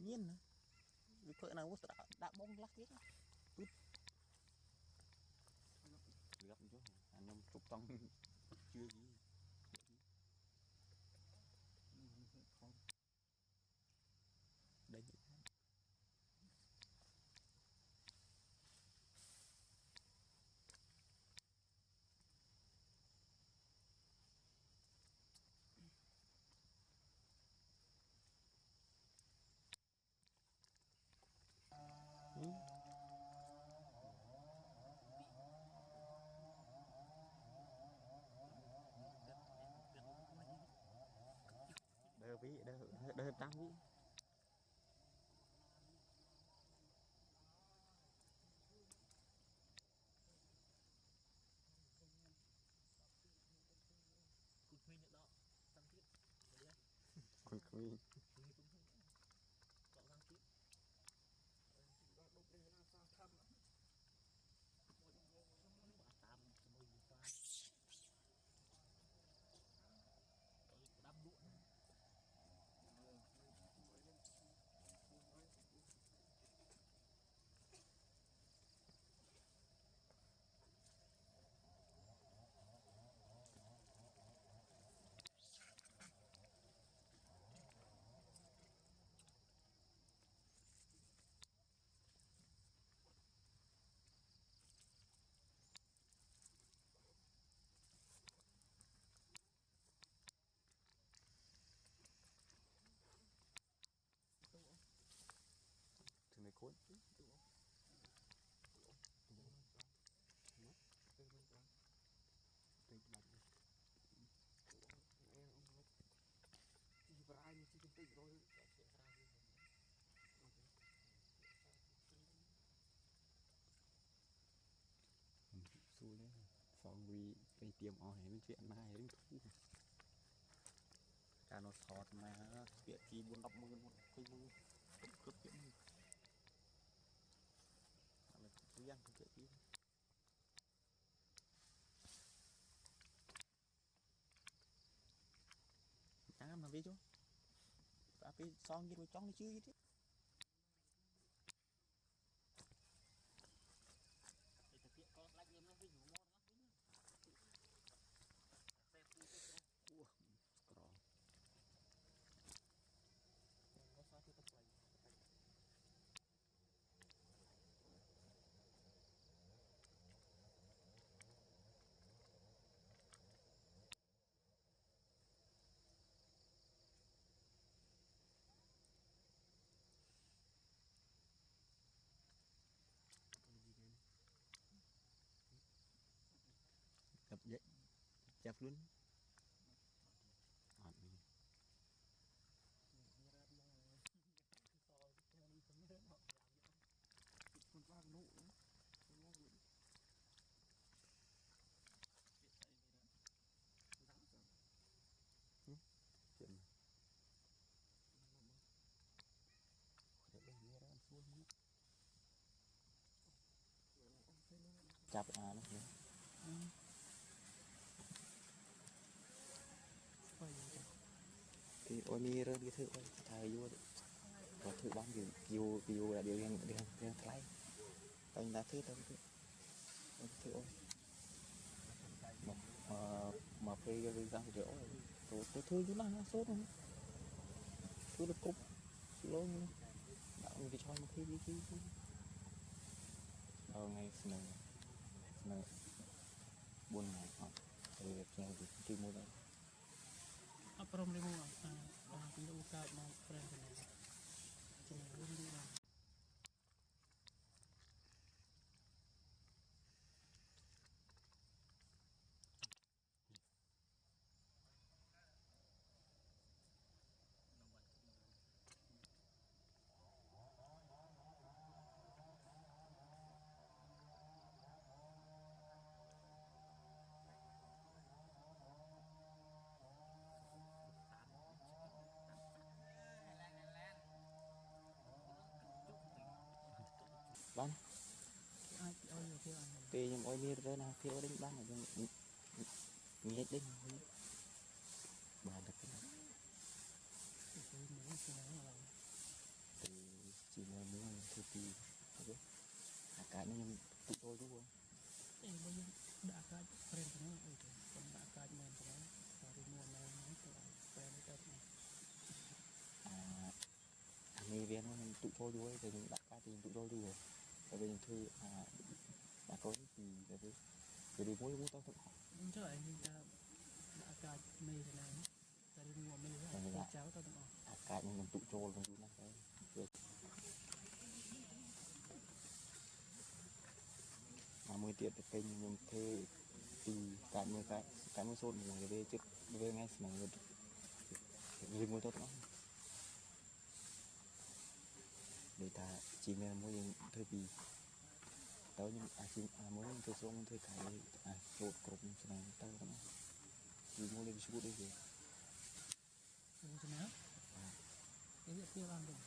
nhiên nữa vì phơi nào cũng đã bông lắc hết ướt gặp chứ anh em chụp tông chưa gì đây như thế đỡ ví đỡ trăm ví còn không thì này cuốn xui đấy xong vì phải tiêm ở hay chuyện mai đến thu cả nó sọt mà việc kỳ buôn đọc mưa một cái mưa cướp chuyện là cứ ăn cái gì cá mà biết chứ tapi xong như trong nó chưa chứ gặp vậy chạp luôn chuyện chạp nó thế thì ôi mi rơi đi thử thầy vô có thử bóng dù là điều hiện thay tay đã thứ thôi thử ôi mà phê cái ra rượu tôi thư chú nào sốt không tôi được cục luôn đạo đi cho một khi đi ngày này buồn ngày họ thì nghe gì chưa mua đây apa rom lemu orang punya uka mau keren keren cuma dulu bắn ai ôi nhiều kia anh thì nhưng ôi mi rơi nào thiếu đánh bắn ở trong nghe đến bà được cái tôi muốn cái này là thì ពីអាកាសនេះខ្ញុំទូចូលយូរ អីបើយើងដាក់កាច់ប្រេនទៅអីទៅខ្ញុំដាក់កាច់មែនទៅតែរីមួនៅហ្នឹងទៅប្រេនទៅ អានេះវាខ្ញុំទូចូលយូរតែខ្ញុំដាក់កាច់ខ្ញុំទូចូលយូរតែវាខ្ញុំធ្វើដាក់កូនពីតែវារីមួយទៅទៅ chứ ấy mình ta đã cài mì thế này ta đi mua mì thế này cháu tao từng អាកាសខ្ញុំទូចូលយូរណាស់តែមួយទៀតទៅពេញខ្ញុំធ្វើពីកាច់មួយសូត្រមួយវាចិត្តវាថ្ងៃស្មងរីមួយទៅទាំងអស់ដូចថាជីមែនមួយយើងធ្វើពីតើខ្ញុំជីមួយខ្ញុំធ្វើសូមធ្វើកាយចូលគ្រប់ឆ្នាំទៅទាំងអស់ពីមួយលេខឈ្មោះដូចវា Ủa thế nào? Cái việc kia làm được